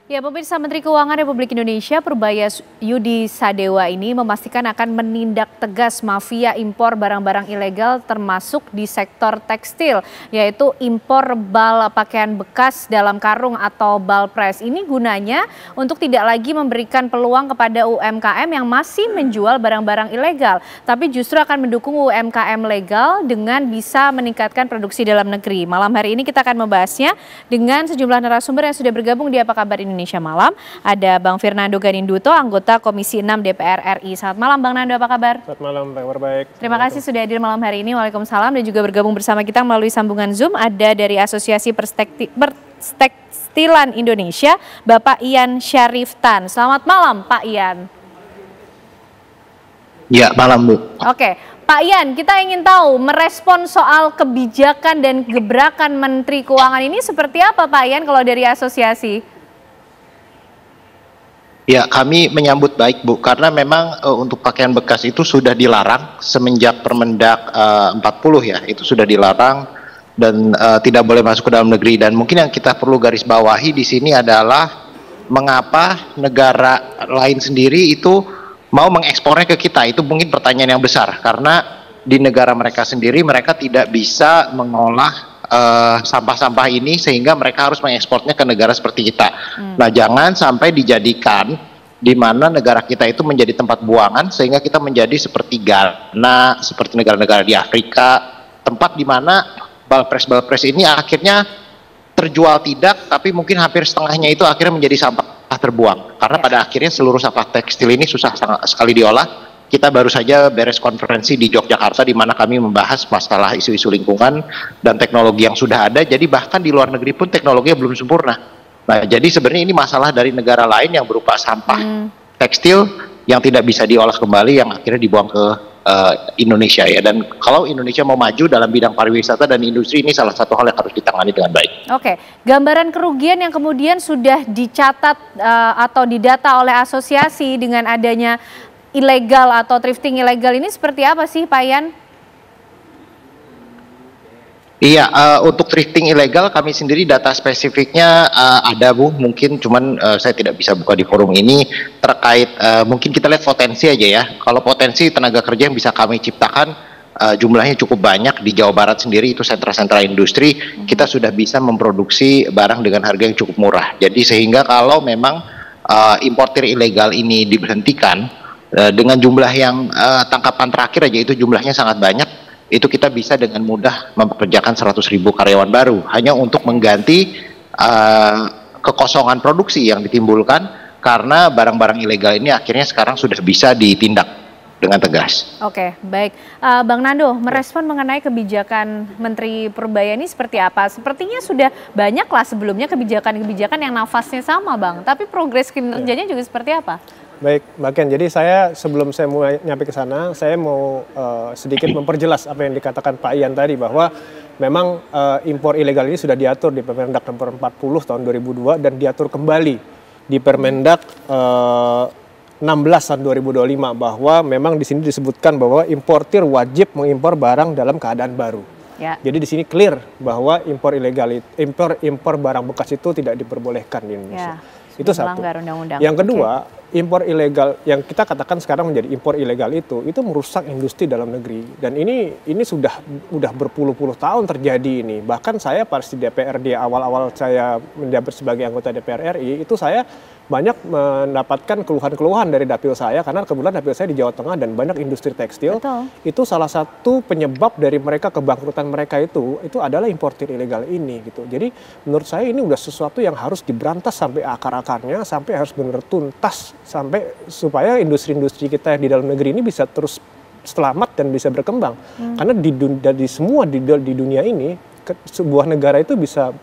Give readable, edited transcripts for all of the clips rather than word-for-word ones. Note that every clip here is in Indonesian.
Ya, pemirsa, Menteri Keuangan Republik Indonesia Purbaya Yudi Sadewa ini memastikan akan menindak tegas mafia impor barang-barang ilegal termasuk di sektor tekstil, yaitu impor bal pakaian bekas dalam karung atau bal pres. Ini gunanya untuk tidak lagi memberikan peluang kepada UMKM yang masih menjual barang-barang ilegal, tapi justru akan mendukung UMKM legal dengan bisa meningkatkan produksi dalam negeri. Malam hari ini kita akan membahasnya dengan sejumlah narasumber yang sudah bergabung di Apa Kabar Indonesia Malam. Ada Bang Fernando Ganinduto, anggota Komisi 6 DPR RI. Selamat malam Bang Nando, apa kabar? Selamat malam, kabar baik. Terima kasih sudah hadir malam hari ini. Waalaikumsalam. Dan juga bergabung bersama kita melalui sambungan Zoom ada dari Asosiasi Perstekstilan Indonesia, Bapak Ian Syarif Tan. Selamat malam Pak Ian. Ya, malam Bu. Oke, Pak Ian, kita ingin tahu merespon soal kebijakan dan gebrakan Menteri Keuangan ini seperti apa Pak Ian kalau dari asosiasi? Ya, kami menyambut baik Bu, karena memang untuk pakaian bekas itu sudah dilarang semenjak Permendak 40 ya, itu sudah dilarang dan tidak boleh masuk ke dalam negeri. Dan mungkin yang kita perlu garis bawahi di sini adalah mengapa negara lain sendiri itu mau mengekspornya ke kita. Itu mungkin pertanyaan yang besar, karena di negara mereka sendiri mereka tidak bisa mengolah sampah-sampah ini sehingga mereka harus mengekspornya ke negara seperti kita. Nah, jangan sampai dijadikan di mana negara kita itu menjadi tempat buangan sehingga kita menjadi seperti Ghana, seperti negara-negara di Afrika, tempat di mana balpres ini akhirnya terjual tidak, tapi mungkin hampir setengahnya itu akhirnya menjadi sampah terbuang. Karena pada akhirnya seluruh sampah tekstil ini susah sekali diolah. Kita baru saja beres konferensi di Yogyakarta di mana kami membahas masalah isu-isu lingkungan dan teknologi yang sudah ada. Jadi bahkan di luar negeri pun teknologinya belum sempurna. Nah, jadi sebenarnya ini masalah dari negara lain yang berupa sampah tekstil yang tidak bisa diolah kembali yang akhirnya dibuang ke Indonesia ya. Dan kalau Indonesia mau maju dalam bidang pariwisata dan industri, ini salah satu hal yang harus ditangani dengan baik. Oke, gambaran kerugian yang kemudian sudah dicatat atau didata oleh asosiasi dengan adanya ilegal atau thrifting ilegal ini seperti apa sih Pak Ian? Iya, untuk thrifting ilegal kami sendiri data spesifiknya ada Bu, mungkin cuman saya tidak bisa buka di forum ini terkait mungkin kita lihat potensi aja ya. Kalau potensi tenaga kerja yang bisa kami ciptakan jumlahnya cukup banyak di Jawa Barat sendiri, itu sentra-sentra industri, kita sudah bisa memproduksi barang dengan harga yang cukup murah. Jadi sehingga kalau memang importir ilegal ini diberhentikan dengan jumlah yang tangkapan terakhir aja itu jumlahnya sangat banyak, itu kita bisa dengan mudah mempekerjakan 100.000 karyawan baru hanya untuk mengganti kekosongan produksi yang ditimbulkan karena barang-barang ilegal ini akhirnya sekarang sudah bisa ditindak dengan tegas. Oke, baik. Bang Nando, merespon mengenai kebijakan Menteri Purbaya ini seperti apa? Sepertinya sudah banyak lah sebelumnya kebijakan-kebijakan yang nafasnya sama Bang, tapi progres kinerjanya juga seperti apa? Baik, Mbak Ken. Jadi sebelum saya mau nyampe ke sana, saya mau sedikit memperjelas apa yang dikatakan Pak Ian tadi, bahwa memang impor ilegal ini sudah diatur di Permendak nomor 40 tahun 2002 dan diatur kembali di Permendak 16 tahun 2025, bahwa memang di sini disebutkan bahwa importir wajib mengimpor barang dalam keadaan baru. Ya. Jadi di sini clear bahwa impor barang bekas itu tidak diperbolehkan di Indonesia. Ya. Itu satu. Yang kedua, impor ilegal yang kita katakan sekarang menjadi impor ilegal itu merusak industri dalam negeri, dan ini sudah berpuluh-puluh tahun terjadi ini. Bahkan saya pas di DPR di awal-awal saya menjabat sebagai anggota DPR RI itu saya banyak mendapatkan keluhan-keluhan dari dapil saya, karena kebetulan dapil saya di Jawa Tengah dan banyak industri tekstil. Betul. Itu salah satu penyebab dari mereka kebangkrutan mereka itu adalah importir ilegal ini gitu. Jadi menurut saya ini udah sesuatu yang harus diberantas sampai akar-akarnya, sampai harus benar tuntas, sampai supaya industri-industri kita di dalam negeri ini bisa terus selamat dan bisa berkembang. Karena di dunia ini sebuah negara itu bisa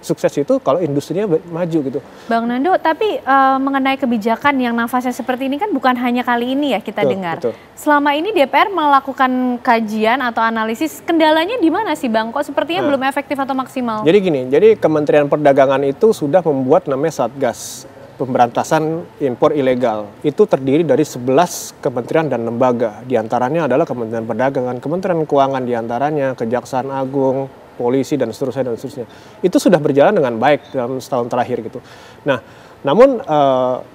sukses itu kalau industrinya maju gitu. Bang Nando, tapi mengenai kebijakan yang nafasnya seperti ini kan bukan hanya kali ini ya kita dengar. Betul. Selama ini DPR melakukan kajian atau analisis, kendalanya di mana sih Bang? Kok sepertinya belum efektif atau maksimal? Jadi gini, jadi Kementerian Perdagangan itu sudah membuat namanya Satgas Pemberantasan Impor Ilegal. Itu terdiri dari 11 kementerian dan lembaga. Di antaranya adalah Kementerian Perdagangan, Kementerian Keuangan di antaranya, Kejaksaan Agung, polisi dan seterusnya. Itu sudah berjalan dengan baik dalam setahun terakhir gitu. Nah, namun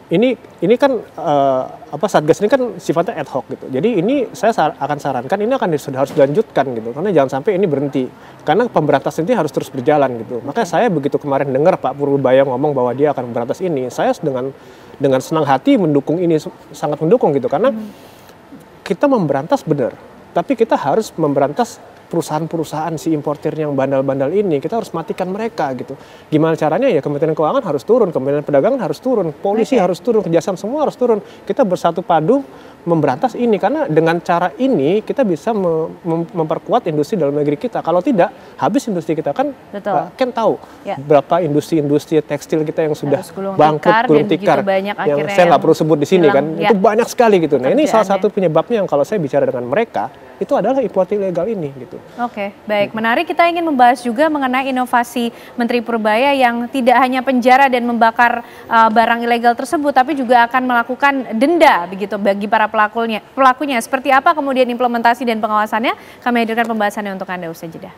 ini kan Satgas ini kan sifatnya ad hoc gitu. Jadi ini saya akan sarankan ini sudah harus dilanjutkan gitu. Karena jangan sampai ini berhenti. Karena pemberantasan ini harus terus berjalan gitu. Makanya saya begitu kemarin dengar Pak Purbaya ngomong bahwa dia akan memberantas ini, saya dengan senang hati mendukung ini, sangat mendukung gitu. Karena kita memberantas benar, tapi kita harus memberantas perusahaan-perusahaan si importir yang bandal-bandal ini. Kita harus matikan mereka gitu. Gimana caranya? Ya Kementerian Keuangan harus turun, Kementerian Perdagangan harus turun, polisi harus turun, Kejaksaan semua harus turun. Kita bersatu padu memberantas ini, karena dengan cara ini kita bisa memperkuat industri dalam negeri kita. Kalau tidak, habis industri kita kan. Kan tahu berapa industri tekstil kita yang sudah bangkrut, gulung tikar, yang saya nggak perlu sebut di sini kan, itu banyak sekali gitu. Nah ini salah satu penyebabnya yang kalau saya bicara dengan mereka itu adalah impor ilegal ini gitu. Oke, baik. Menarik, kita ingin membahas juga mengenai inovasi Menteri Purbaya yang tidak hanya penjara dan membakar barang ilegal tersebut, tapi juga akan melakukan denda begitu bagi para pelakunya. Seperti apa kemudian implementasi dan pengawasannya? Kami hadirkan pembahasannya untuk Anda usai jeda.